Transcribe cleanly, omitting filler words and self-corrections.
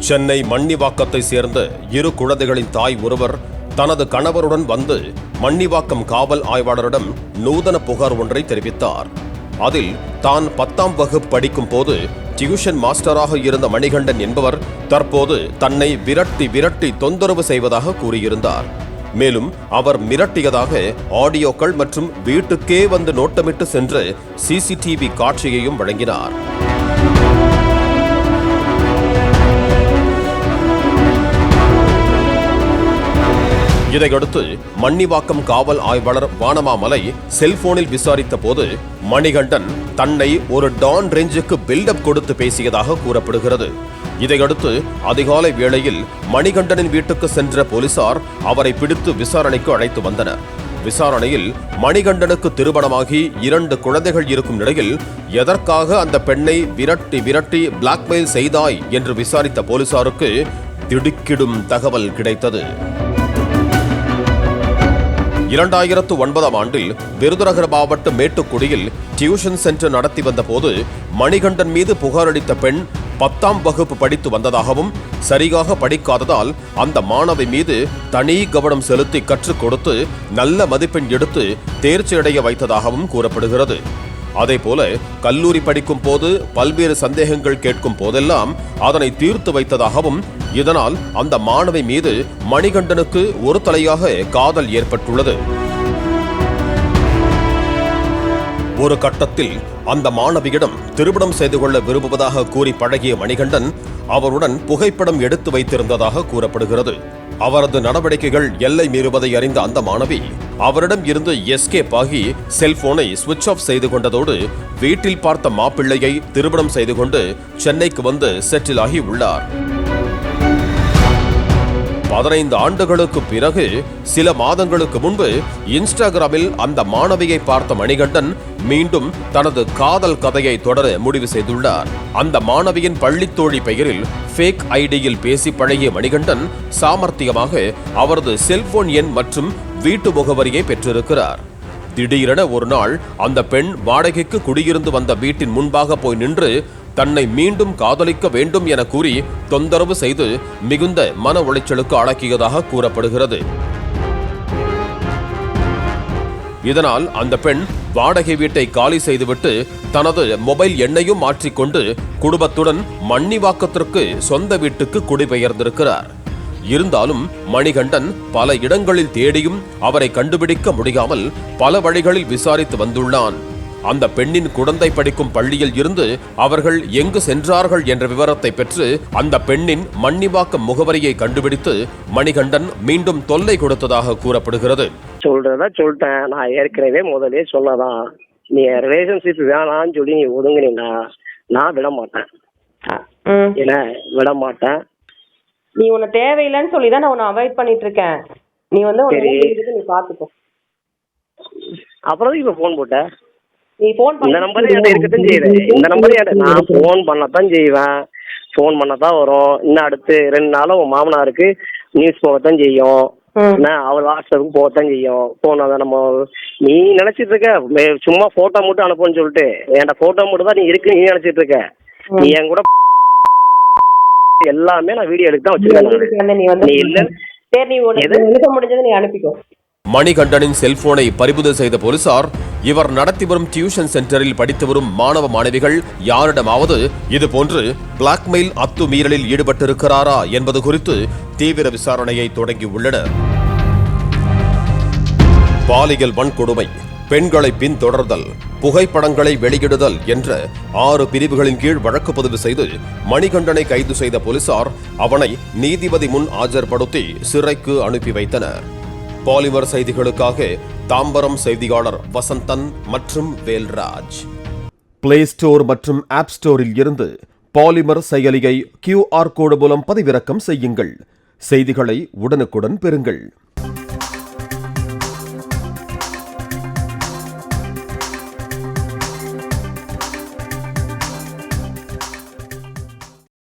சென்னை மண்ணிவாக்கத்தை சேர்ந்த இரு குழந்தைகளின் தாய் ஒருவர் தனது கணவருடன் வந்து மண்ணிவாக்கம் காவல் ஆய்வாளரிடம் நூதன புகார் ஒன்றை தெரிவித்தார். அதில் தான் 10ஆம் வகுப்பு படிக்கும் போது டியூஷன் மாஸ்டராக இருந்த மணிகண்டன் என்பவர் தற்போது தன்னை விரட்டி தொந்தரவு செய்வதாக கூறியிருந்தார். மேலும் அவர் மிரட்டியதாக ஆடியோக்கள் மற்றும் வீட்டுக்கே வந்து நோட்டமிட்டு சென்று சிசிடிவி காட்சியையும் வழங்கினார். இதையடுத்து மண்ணிவாக்கம் காவல் ஆய்வாளர் வானமாமலை செல்போனில் விசாரித்த போது மணிகண்டன் தன்னை ஒரு டான் ரேஞ்சுக்கு பில்டப் கொடுத்து பேசியதாக கூறப்படுகிறது. இதையடுத்து அதிகாலை வேளையில் மணிகண்டனின் வீட்டுக்கு சென்ற போலீசார் அவரை பிடித்து விசாரணைக்கு அழைத்து வந்தனர். விசாரணையில் மணிகண்டனுக்கு திருமணமாகி 2 குழந்தைகள் இருக்கும் நிலையில் எதற்காக அந்த பெண்ணை விரட்டி பிளாக்மெயில் செய்தாய் என்று விசாரித்த போலீசாருக்கு திடுக்கிடும் தகவல் கிடைத்தது. 2009ஆம் ஆண்டில் விருதுநகர் மாவட்டம் மேட்டுக்குடியில் டியூஷன் சென்டர் நடத்தி வந்த போது மணிகண்டன் மீது புகார் அளித்த பெண் 10ஆம் வகுப்பு படித்து வந்ததாகவும் சரியாக படிக்காததால் அந்த மாணவி மீது தனி கவனம் செலுத்தி கற்றுக் கொடுத்து நல்ல மதிப்பெண் எடுத்து தேர்ச்சி அடைய வைத்ததாகவும் கூறப்படுகிறது. அதேபோல கல்லூரி படிக்கும் போது பல்வேறு சந்தேகங்கள் கேட்கும் போதெல்லாம் அதனை தீர்த்து வைத்ததாகவும், இதனால் அந்த மாணவி மீது மணிகண்டனுக்கு ஒரு தலையாக காதல் ஏற்பட்டுள்ளது. ஒரு கட்டத்தில் அந்த மாணவியிடம் திருமணம் செய்து கொள்ள விரும்புவதாக கூறி பழகிய மணிகண்டன் அவருடன் புகைப்படம் எடுத்து வைத்திருந்ததாக கூறப்படுகிறது. அவரது நடவடிக்கைகள் எல்லை மீறுவதை அறிந்த அந்த மாணவி அவரிடம் இருந்து எஸ்கேப் ஆகி செல்போனை சுவிட்ச் ஆஃப் செய்து கொண்டதோடு வீட்டில் பார்த்த மாப்பிள்ளையை திருமணம் செய்து கொண்டு சென்னைக்கு வந்து செட்டில் ஆகி உள்ளார். 15 ஆண்டுகளுக்கு பிறகு சில மாதங்களுக்கு முன்பு இன்ஸ்டாகிராமில் அந்த மாணவியை பார்த்த மணிகண்டன் மீண்டும் தனது காதல் கதையை தொடர முடிவு செய்துள்ளார். அந்த மாணவியின் பள்ளித்தோழி பெயரில் ஃபேக் ஐடியில் பேசி பழகிய மணிகண்டன் சாமர்த்தியமாக அவரது செல்போன் எண் மற்றும் வீட்டு முகவரியை பெற்றிருக்கிறார். திடீரென ஒரு நாள் அந்த பெண் வாடகைக்கு குடியிருந்து வந்த வீட்டின் முன்பாக போய் நின்று தன்னை மீண்டும் காதலிக்க வேண்டும் என கூறி தொந்தரவு செய்து மிகுந்த மன உளைச்சலுக்கு ஆளாக்கியதாக கூறப்படுகிறது. இதனால் அந்த பெண் வாடகை வீட்டை காலி செய்துவிட்டு தனது மொபைல் எண்ணையும் மாற்றிக்கொண்டு குடும்பத்துடன் மண்ணிவாக்கத்திற்கு சொந்த வீட்டுக்கு குடிபெயர்ந்திருக்கிறார். இருந்தாலும் மணிகண்டன் பல இடங்களில் தேடியும் அவரை கண்டுபிடிக்க முடியாமல் பல வழிகளில் விசாரித்து வந்துள்ளான். அந்த பெண்ணின் குழந்தை படிக்கும் பள்ளியில் இருந்து அவர்கள் எங்கு சென்றார்கள் என்ற விவரத்தை பெற்று அந்த பெண்ணின் மண்ணிவாக்கம் முகவரியை கண்டுபிடித்து மணிகண்டன் மீண்டும் தொல்லை கொடுத்ததாக கூறப்படுகிறது. சொல்றதா சொல்லிட்டேன். நான் ஏற்கனவே முதலே சொன்னதான், நீ ரிலேஷன்ஷிப் வேணான்னு சொல்லி நீ ஒதுங்கினா நான் விட மாட்டேன். என்ன விட மாட்டேன். நீ உன்னை தேவையில்லைன்னு சொல்லி தான் நான் உன்னை அவாய்ட் பண்ணிட்டு இருக்கேன். நீ வந்து நீ பாத்துக்கோ. அப்புறம் இப்ப போன் போட்ட, நீ போன் இந்த நம்பர் இருக்கத்தான் செய்யறேன். இந்த நம்பர் நான் போன் பண்ணத்தான் செய்வேன். போன் பண்ணத்தான் வரும். இன்னும் அடுத்து 2 நாளும் உன் மாமனாருக்கு நியூஸ் போகத்தான் செய்யும். அவர் வாட்ஸ்அப்புக்கு போகத்தான் செய்யும். போன் அதை நம்ம நீ நினைச்சிட்டு இருக்க சும்மா போட்டோ மட்டும் அனுப்புன்னு சொல்லிட்டு என்கிட்ட போட்டோ மட்டும் தான் நீ இருக்கு நீ நினைச்சிட்டு இருக்க. நீ என் கூட எல்லாமே நான் வீடியோ எடுத்து தான் வச்சிருக்கேன். நீ இல்ல முடிஞ்சது நீ அனுப்பிக்கோ. மணிகண்டனின் செல்போனை பறிமுதல் செய்த போலீசார் இவர் நடத்தி வரும் டியூஷன் சென்டரில் படித்து வரும் மாணவ மாணவிகள் யாரிடமாவது இதுபோன்று பிளாக்மெயில் அத்துமீறலில் ஈடுபட்டிருக்கிறாரா என்பது குறித்து தீவிர விசாரணையை தொடங்கியுள்ளனர். பாலியல் வன்கொடுமை, பெண்களை பின்தொடர்தல், புகைப்படங்களை வெளியிடுதல் என்ற 6 பிரிவுகளின் கீழ் வழக்கு பதிவு செய்து மணிகண்டனை கைது செய்த போலீசார் அவனை நீதிபதி முன் ஆஜர்படுத்தி சிறைக்கு அனுப்பி வைத்தனர். பாலிமர் செய்திகளுக்காக தாம்பரம் செய்தியாளர் வசந்தன் மற்றும் வேல்ராஜ். பிளே ஸ்டோர் மற்றும் ஆப் ஸ்டோரில் இருந்து பாலிமர் செயலியை QR கோடு மூலம் பதிவிறக்கம் செய்யுங்கள். செய்திகளை உடனுக்குடன் பெறுங்கள்.